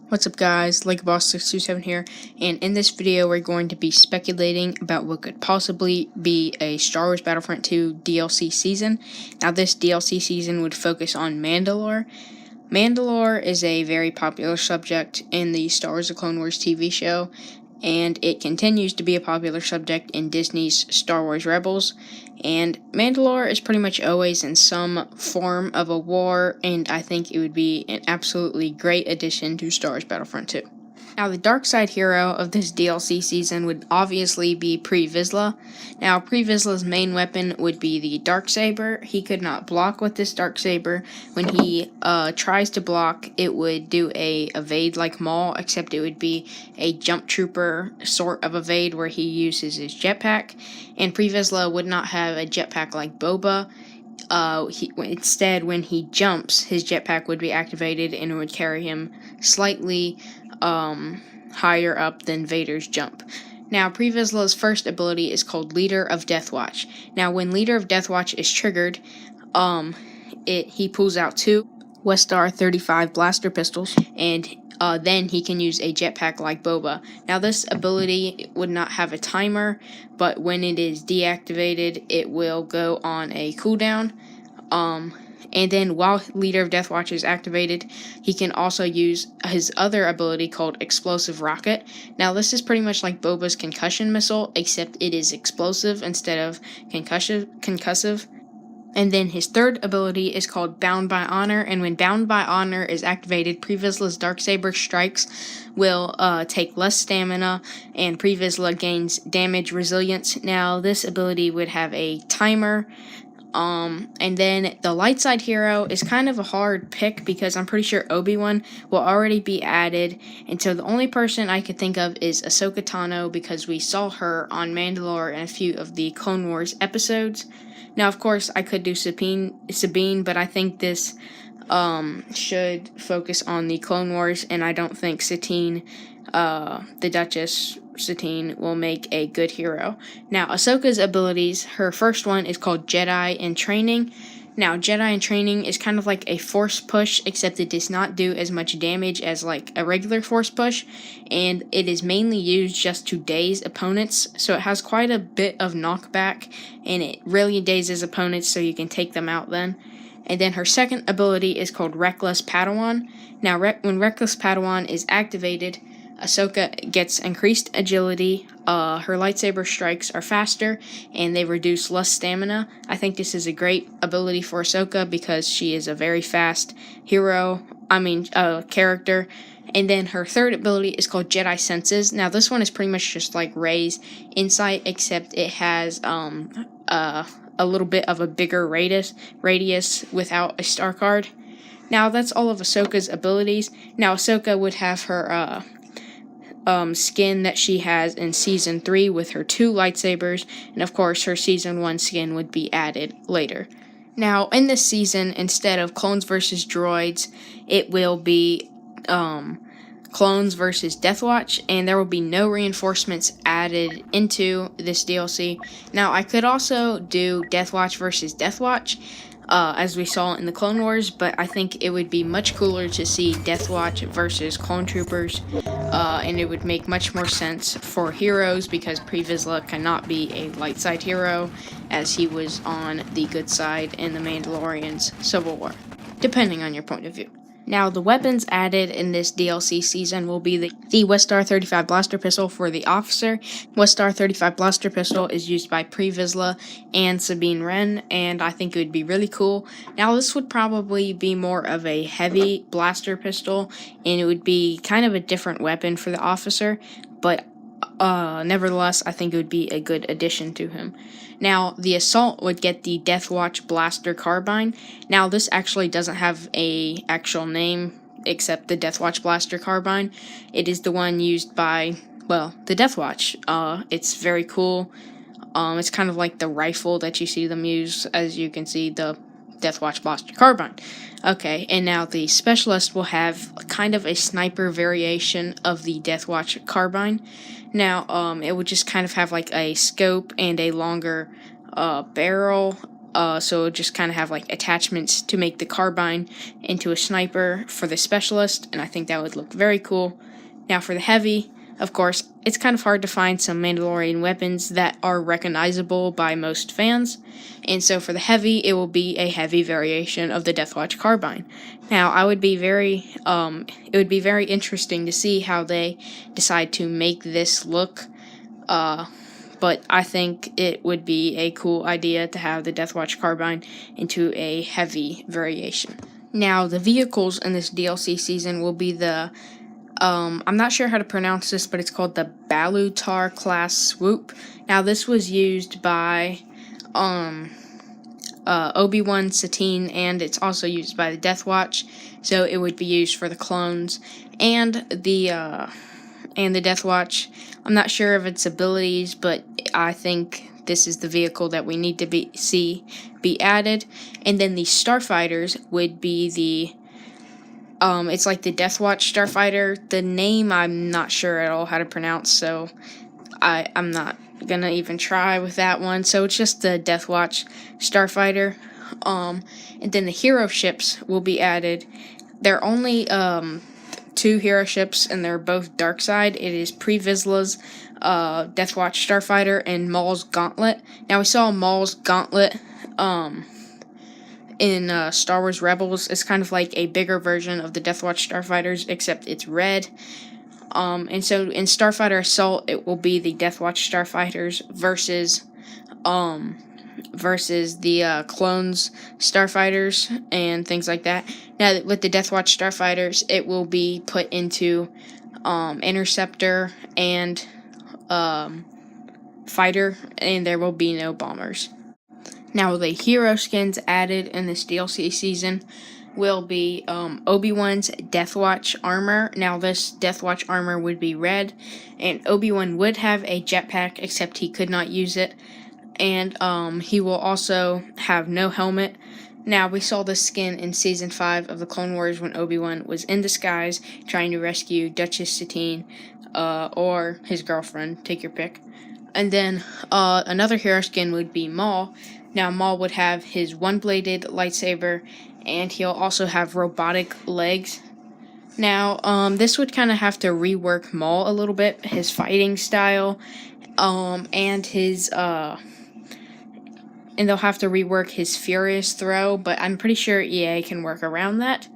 What's up guys, LakeBoss627 here, and in this video we're going to be speculating about what could possibly be a Star Wars Battlefront 2 DLC season. Now this DLC season would focus on Mandalore. Mandalore is a very popular subject in the Star Wars The Clone Wars TV show, and it continues to be a popular subject in Disney's Star Wars Rebels. And Mandalore is pretty much always in some form of a war, and I think it would be an absolutely great addition to Star Wars Battlefront 2. Now, the dark side hero of this DLC season would obviously be Pre Vizsla. Now, Pre Vizsla's main weapon would be the Darksaber. He could not block with this Darksaber. When he tries to block, it would do a evade like Maul, except it would be a jump trooper sort of evade where he uses his jetpack. And Pre Vizsla would not have a jetpack like Boba. Instead, when he jumps, his jetpack would be activated and it would carry him slightly higher up than Vader's jump. Now, Pre Vizsla's first ability is called Leader of Deathwatch. Now, when Leader of Deathwatch is triggered, he pulls out two Westar 35 blaster pistols, and then he can use a jetpack like Boba. Now, this ability would not have a timer, but when it is deactivated, it will go on a cooldown. And then while Leader of Deathwatch is activated, he can also use his other ability called Explosive Rocket. Now, this is pretty much like Boba's concussion missile, except it is explosive instead of concussive. And then his third ability is called Bound by Honor, and when Bound by Honor is activated, Pre Vizsla's Darksaber strikes will take less stamina, and Pre Vizsla gains damage resilience. Now, this ability would have a timer. And then the light side hero is kind of a hard pick because I'm pretty sure Obi-Wan will already be added, and so the only person I could think of is Ahsoka Tano because we saw her on Mandalore in a few of the Clone Wars episodes. Now, of course, I could do Sabine, but I think this should focus on the Clone Wars, and I don't think Satine, the Duchess Satine, will make a good hero. Now, Ahsoka's abilities, her first one is called Jedi in Training. Now, Jedi in Training is kind of like a force push, except it does not do as much damage as like a regular force push, and it is mainly used just to daze opponents, so it has quite a bit of knockback, and it really dazes opponents so you can take them out then. And then her second ability is called Reckless Padawan. Now, when Reckless Padawan is activated, Ahsoka gets increased agility, her lightsaber strikes are faster, and they reduce less stamina. I think this is a great ability for Ahsoka because she is a very fast character. And then her third ability is called Jedi Senses. Now, this one is pretty much just like Rey's Insight, except it has a little bit of a bigger radius without a star card. Now, that's all of Ahsoka's abilities. Now, Ahsoka would have her skin that she has in Season 3 with her two lightsabers, and of course her Season 1 skin would be added later. Now, in this season, instead of clones versus droids, it will be clones versus Deathwatch, and there will be no reinforcements added into this DLC. Now, I could also do Deathwatch versus Deathwatch, as we saw in the Clone Wars, but I think it would be much cooler to see Deathwatch versus Clone Troopers, and it would make much more sense for heroes because Pre Vizsla cannot be a light side hero as he was on the good side in the Mandalorian's Civil War, depending on your point of view. Now, the weapons added in this DLC season will be the Westar 35 blaster pistol for the officer. Westar 35 blaster pistol is used by Pre Vizsla and Sabine Wren, and I think it would be really cool. Now, this would probably be more of a heavy blaster pistol, and it would be kind of a different weapon for the officer, but nevertheless, I think it would be a good addition to him. Now, the Assault would get the Deathwatch Blaster Carbine. Now, this actually doesn't have a actual name except the Deathwatch Blaster Carbine. It is the one used by, well, the Deathwatch. It's very cool. It's kind of like the rifle that you see them use, as you can see, the Deathwatch Blaster Carbine. Okay, and now the Specialist will have kind of a sniper variation of the Deathwatch Carbine. Now, it would just kind of have like a scope and a longer barrel, So it'll just kind of have like attachments to make the carbine into a sniper for the specialist, and I think that would look very cool. Now for the heavy, of course, it's kind of hard to find some Mandalorian weapons that are recognizable by most fans, and so for the heavy, it will be a heavy variation of the Deathwatch carbine. Now, it would be very interesting to see how they decide to make this look, but I think it would be a cool idea to have the Deathwatch carbine into a heavy variation. Now, the vehicles in this DLC season will be the I'm not sure how to pronounce this, but it's called the Balutar class swoop. Now, this was used by Obi-Wan, Satine, and it's also used by the Deathwatch. So it would be used for the clones and the Deathwatch. I'm not sure of its abilities, but I think this is the vehicle that we need to see be added. And then the Starfighters would be the it's like the Deathwatch Starfighter. The name I'm not sure at all how to pronounce, so I'm not gonna even try with that one. So it's just the Deathwatch Starfighter. And then the hero ships will be added. There are only 2 hero ships, and they're both dark side. It is Pre Vizsla's Deathwatch Starfighter and Maul's Gauntlet. Now we saw Maul's Gauntlet in Star Wars Rebels. It's kind of like a bigger version of the Deathwatch Starfighters, except it's red. And so in Starfighter Assault, it will be the Deathwatch Starfighters versus the clones Starfighters and things like that. Now, with the Deathwatch Starfighters, it will be put into Interceptor and Fighter, and there will be no bombers. Now, the hero skins added in this DLC season will be Obi-Wan's Deathwatch armor. Now, this Deathwatch armor would be red, and Obi-Wan would have a jetpack, except he could not use it. And he will also have no helmet. Now, we saw this skin in Season 5 of the Clone Wars when Obi-Wan was in disguise trying to rescue Duchess Satine or his girlfriend, take your pick. And then another hero skin would be Maul. Now, Maul would have his one-bladed lightsaber, and he'll also have robotic legs. Now, this would kind of have to rework Maul a little bit, his fighting style, and his, and they'll have to rework his Furious Throw, but I'm pretty sure EA can work around that.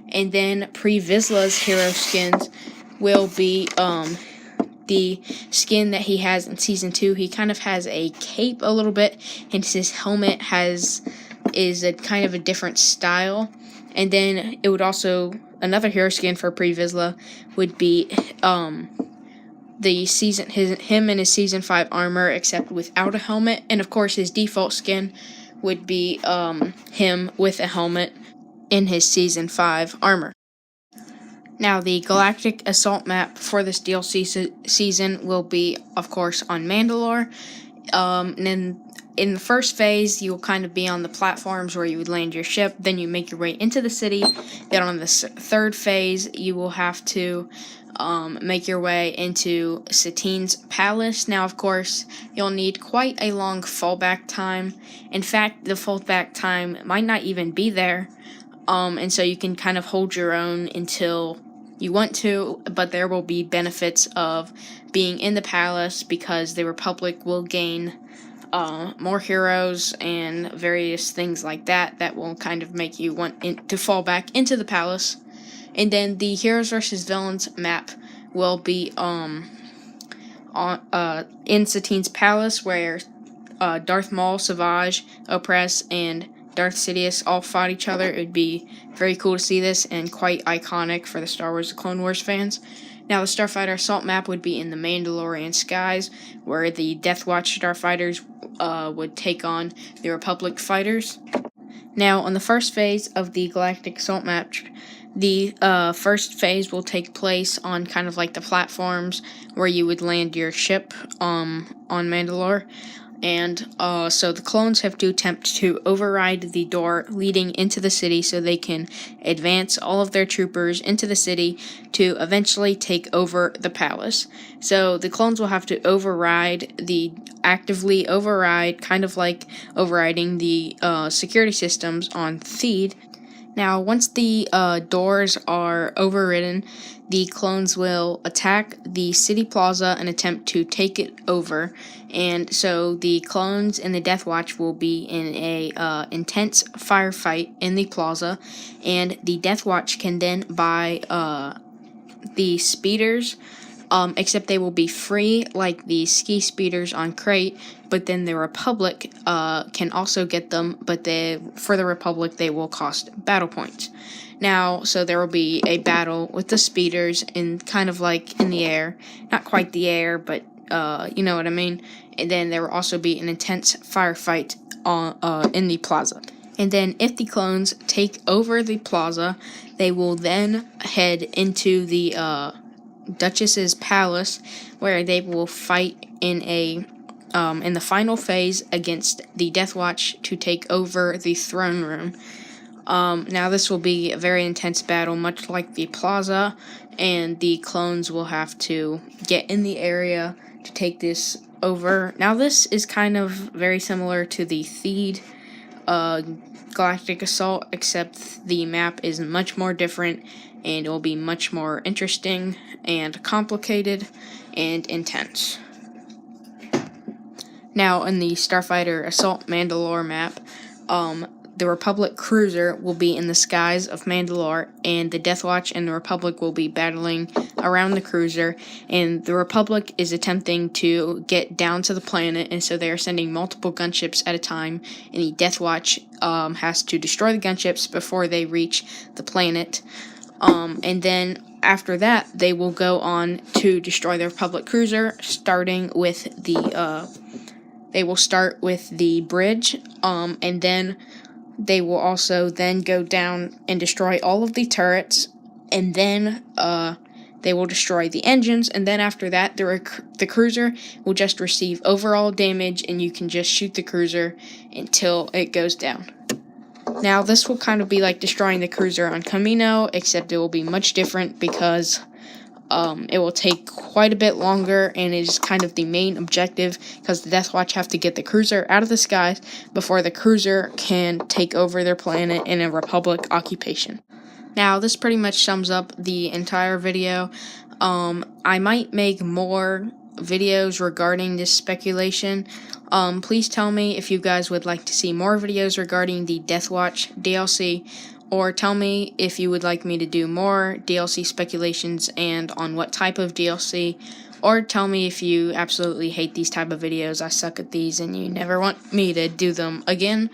And then Pre Vizsla's hero skins will be, the skin that he has in Season 2. He kind of has a cape a little bit, and his helmet is a kind of a different style. And then it would also, another hero skin for Pre Vizsla would be him in his Season 5 armor, except without a helmet. And of course, his default skin would be him with a helmet in his Season 5 armor. Now, the Galactic Assault map for this DLC season will be, of course, on Mandalore. And then in the first phase, you'll kind of be on the platforms where you would land your ship. Then you make your way into the city. Then on the third phase, you will have to make your way into Satine's palace. Now, of course, you'll need quite a long fallback time. In fact, the fallback time might not even be there. And so you can kind of hold your own until you want to, but there will be benefits of being in the palace because the Republic will gain more heroes and various things like that will kind of make you want to fall back into the palace. And then the Heroes vs. Villains map will be in Satine's palace, where Darth Maul, Savage, Opress, and Darth Sidious all fought each other. It would be very cool to see this, and quite iconic for the Star Wars The Clone Wars fans. Now, the Starfighter Assault map would be in the Mandalorian skies, where the Deathwatch Starfighters would take on the Republic fighters. Now, on the first phase of the Galactic Assault map, the first phase will take place on kind of like the platforms where you would land your ship on Mandalore. And so the clones have to attempt to override the door leading into the city so they can advance all of their troopers into the city to eventually take over the palace. So the clones will have to actively override, kind of like overriding the security systems on Theed. Now, once the doors are overridden, the clones will attack the city plaza and attempt to take it over. And so the clones and the Death Watch will be in a intense firefight in the plaza, and the Death Watch can then buy the speeders. Except they will be free, like the ski speeders on Crate, but then the Republic can also get them, but for the Republic they will cost battle points. Now, so there will be a battle with the speeders in kind of like in the air, not quite the air, but you know what I mean. And then there will also be an intense firefight in the plaza. And then if the clones take over the plaza, they will then head into the Duchess's palace, where they will fight in the final phase against the Death Watch to take over the throne room. Now this will be a very intense battle, much like the plaza, and the clones will have to get in the area to take this over. Now this is kind of very similar to the Theed Galactic Assault, except the map is much more different, and it will be much more interesting and complicated and intense. Now, in the Starfighter Assault Mandalore map, the Republic cruiser will be in the skies of Mandalore, and the Death Watch and the Republic will be battling around the cruiser, and the Republic is attempting to get down to the planet, and so they are sending multiple gunships at a time, and the Death Watch has to destroy the gunships before they reach the planet. And then after that, they will go on to destroy the Republic cruiser, starting with they will start with the bridge, and then they will also then go down and destroy all of the turrets, and then they will destroy the engines, and then after that, the cruiser will just receive overall damage, and you can just shoot the cruiser until it goes down. Now, this will kind of be like destroying the cruiser on Camino, except it will be much different because it will take quite a bit longer, and it is kind of the main objective because the Death Watch have to get the cruiser out of the skies before the cruiser can take over their planet in a Republic occupation. Now, this pretty much sums up the entire video. I might make more videos regarding this speculation. Please tell me if you guys would like to see more videos regarding the Death Watch DLC, or tell me if you would like me to do more DLC speculations and on what type of DLC, or tell me if you absolutely hate these type of videos. I suck at these and you never want me to do them again.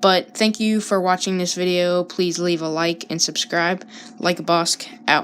But thank you for watching this video. Please leave a like and subscribe. Like a Bosk, out.